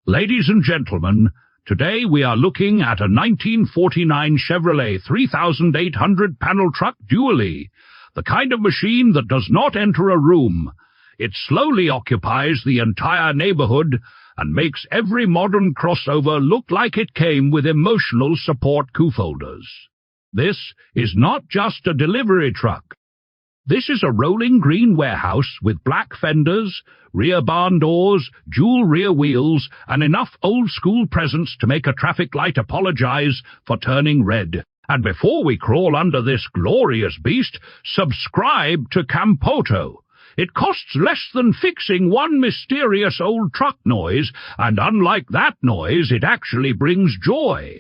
Ladies and gentlemen, today we are looking at a 1949 Chevrolet 3800 panel truck dually, the kind of machine that does not enter a room. It slowly occupies the entire neighborhood and makes every modern crossover look like it came with emotional support cufolders. This is not just a delivery truck. This is a rolling green warehouse with black fenders, rear barn doors, dual rear wheels, and enough old-school presence to make a traffic light apologize for turning red. And before we crawl under this glorious beast, subscribe to Campoto. It costs less than fixing one mysterious old truck noise, and unlike that noise, it actually brings joy.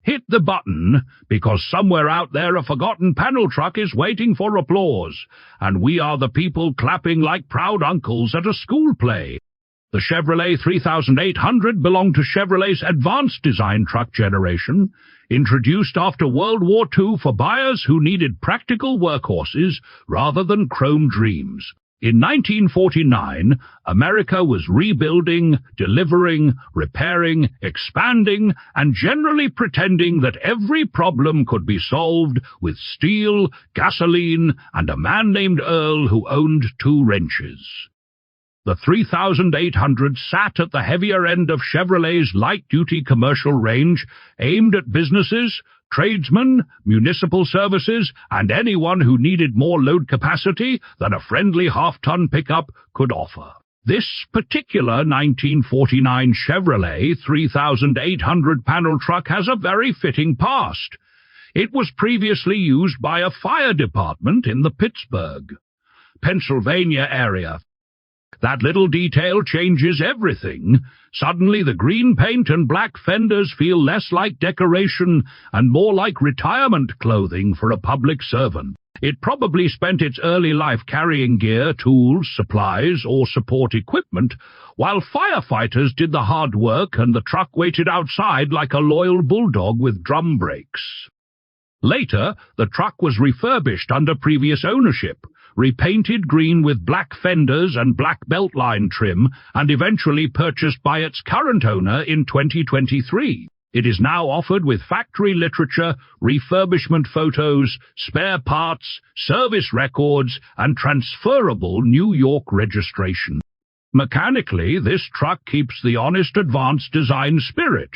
Hit the button, because somewhere out there a forgotten panel truck is waiting for applause, and we are the people clapping like proud uncles at a school play. The Chevrolet 3800 belonged to Chevrolet's advanced design truck generation, introduced after World War II for buyers who needed practical workhorses rather than chrome dreams. In 1949, America was rebuilding, delivering, repairing, expanding, and generally pretending that every problem could be solved with steel, gasoline, and a man named Earl who owned 2 wrenches. The 3800 sat at the heavier end of Chevrolet's light-duty commercial range, aimed at businesses, tradesmen, municipal services, and anyone who needed more load capacity than a friendly half-ton pickup could offer. This particular 1949 Chevrolet 3800 panel truck has a very fitting past. It was previously used by a fire department in the Pittsburgh, Pennsylvania area. That little detail changes everything. Suddenly the green paint and black fenders feel less like decoration and more like retirement clothing for a public servant. It probably spent its early life carrying gear, tools, supplies, or support equipment, while firefighters did the hard work and the truck waited outside like a loyal bulldog with drum brakes. Later, the truck was refurbished under previous ownership, repainted green with black fenders and black beltline trim, and eventually purchased by its current owner in 2023. It is now offered with factory literature, refurbishment photos, spare parts, service records, and transferable New York registration. Mechanically, this truck keeps the honest advanced design spirit.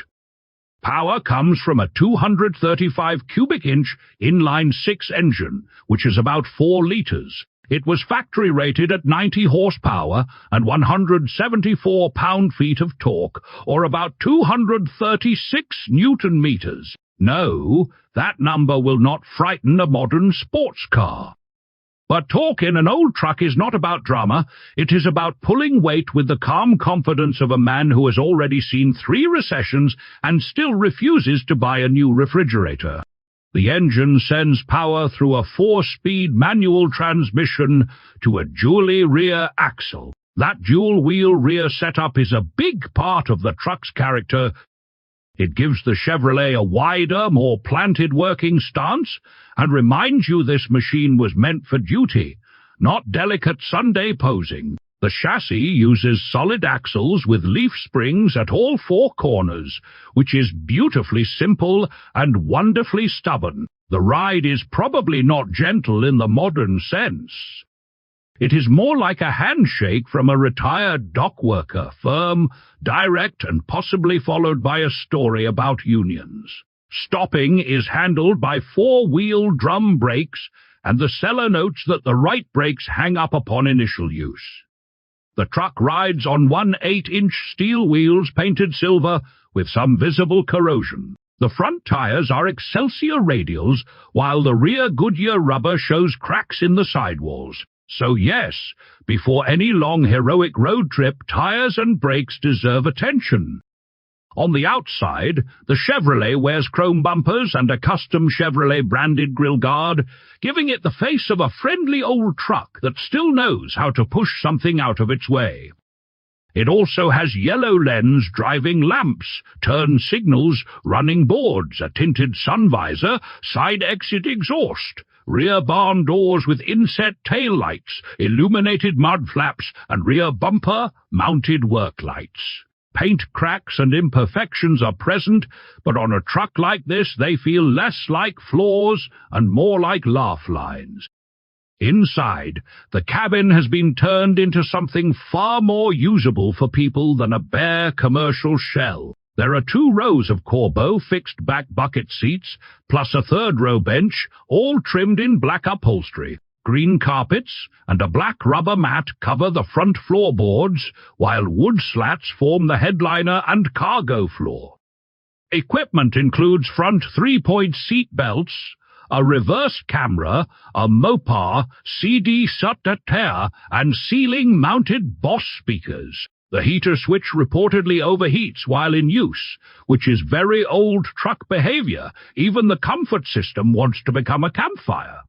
Power comes from a 235 cubic inch inline-6 engine, which is about 4 liters. It was factory rated at 90 horsepower and 174 pound-feet of torque, or about 236 newton-meters. No, that number will not frighten a modern sports car. But torque in an old truck is not about drama. It is about pulling weight with the calm confidence of a man who has already seen 3 recessions and still refuses to buy a new refrigerator. The engine sends power through a 4-speed manual transmission to a dually rear axle. That dual-wheel rear setup is a big part of the truck's character. It gives the Chevrolet a wider, more planted working stance and reminds you this machine was meant for duty, not delicate Sunday posing. The chassis uses solid axles with leaf springs at all 4 corners, which is beautifully simple and wonderfully stubborn. The ride is probably not gentle in the modern sense. It is more like a handshake from a retired dock worker, firm, direct, and possibly followed by a story about unions. Stopping is handled by 4-wheel drum brakes, and the seller notes that the right brakes hang up upon initial use. The truck rides on 1/8-inch steel wheels painted silver with some visible corrosion. The front tires are Excelsior radials, while the rear Goodyear rubber shows cracks in the sidewalls. So yes, before any long heroic road trip, tires and brakes deserve attention. On the outside, the Chevrolet wears chrome bumpers and a custom Chevrolet-branded grille guard, giving it the face of a friendly old truck that still knows how to push something out of its way. It also has yellow lens driving lamps, turn signals, running boards, a tinted sun visor, side exit exhaust, rear barn doors with inset tail lights, illuminated mud flaps, and rear bumper mounted work lights. Paint cracks and imperfections are present, but on a truck like this they feel less like flaws and more like laugh lines. Inside, the cabin has been turned into something far more usable for people than a bare commercial shell. There are 2 rows of Corbeau fixed back bucket seats, plus a 3rd row bench, all trimmed in black upholstery. Green carpets and a black rubber mat cover the front floorboards, while wood slats form the headliner and cargo floor. Equipment includes front 3-point seat belts, a reverse camera, a Mopar CD sub-terre, and ceiling-mounted Boss speakers. The heater switch reportedly overheats while in use, which is very old truck behavior. Even the comfort system wants to become a campfire.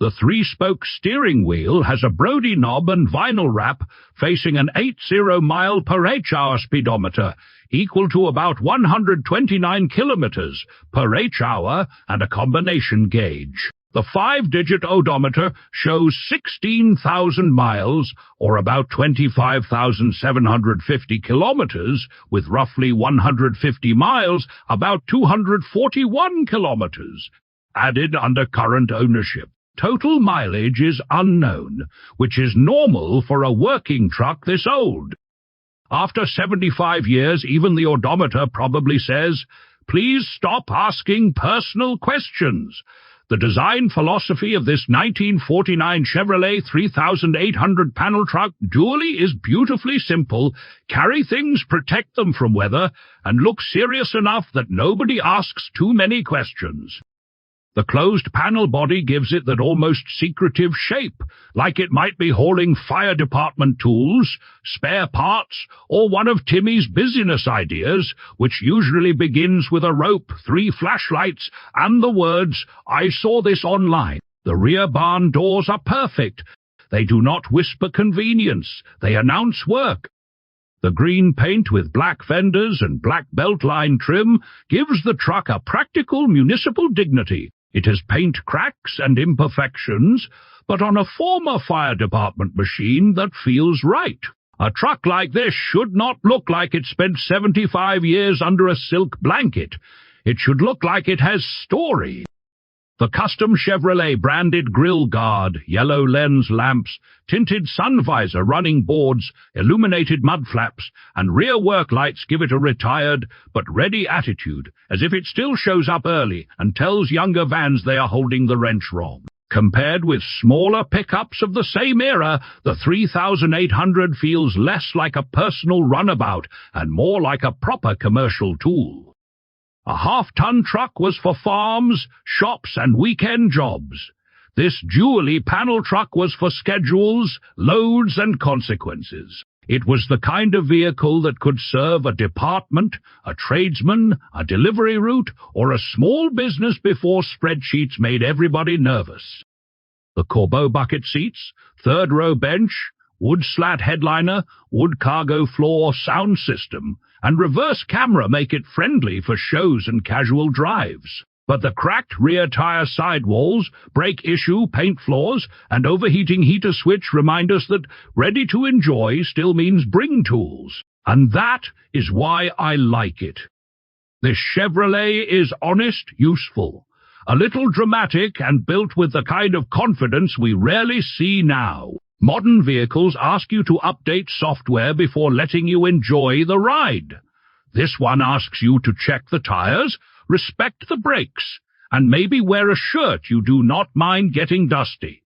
The 3-spoke steering wheel has a Brody knob and vinyl wrap facing an 80 mile per h-hour speedometer, equal to about 129 kilometers per h-hour, and a combination gauge. The 5-digit odometer shows 16,000 miles, or about 25,750 kilometers, with roughly 150 miles, about 241 kilometers, added under current ownership. Total mileage is unknown, which is normal for a working truck this old. After 75 years, even the odometer probably says, "Please stop asking personal questions." The design philosophy of this 1949 Chevrolet 3800 panel truck dually is beautifully simple: carry things, protect them from weather, and look serious enough that nobody asks too many questions. The closed panel body gives it that almost secretive shape, like it might be hauling fire department tools, spare parts, or one of Timmy's business ideas, which usually begins with a rope, 3 flashlights, and the words, "I saw this online." The rear barn doors are perfect. They do not whisper convenience, they announce work. The green paint with black fenders and black beltline trim gives the truck a practical municipal dignity. It has paint cracks and imperfections, but on a former fire department machine that feels right. A truck like this should not look like it spent 75 years under a silk blanket. It should look like it has story. The custom Chevrolet branded grille guard, yellow lens lamps, tinted sun visor, running boards, illuminated mud flaps, and rear work lights give it a retired but ready attitude, as if it still shows up early and tells younger vans they are holding the wrench wrong. Compared with smaller pickups of the same era, the 3800 feels less like a personal runabout and more like a proper commercial tool. A half-ton truck was for farms, shops, and weekend jobs. This dually panel truck was for schedules, loads, and consequences. It was the kind of vehicle that could serve a department, a tradesman, a delivery route, or a small business before spreadsheets made everybody nervous. The Corbeau bucket seats, 3rd row bench, wood slat headliner, wood cargo floor sound system, and reverse camera make it friendly for shows and casual drives. But the cracked rear tire sidewalls, brake issue, paint flaws, and overheating heater switch remind us that ready to enjoy still means bring tools. And that is why I like it. This Chevrolet is honest, useful, a little dramatic, and built with the kind of confidence we rarely see now. Modern vehicles ask you to update software before letting you enjoy the ride. This one asks you to check the tires, respect the brakes, and maybe wear a shirt you do not mind getting dusty.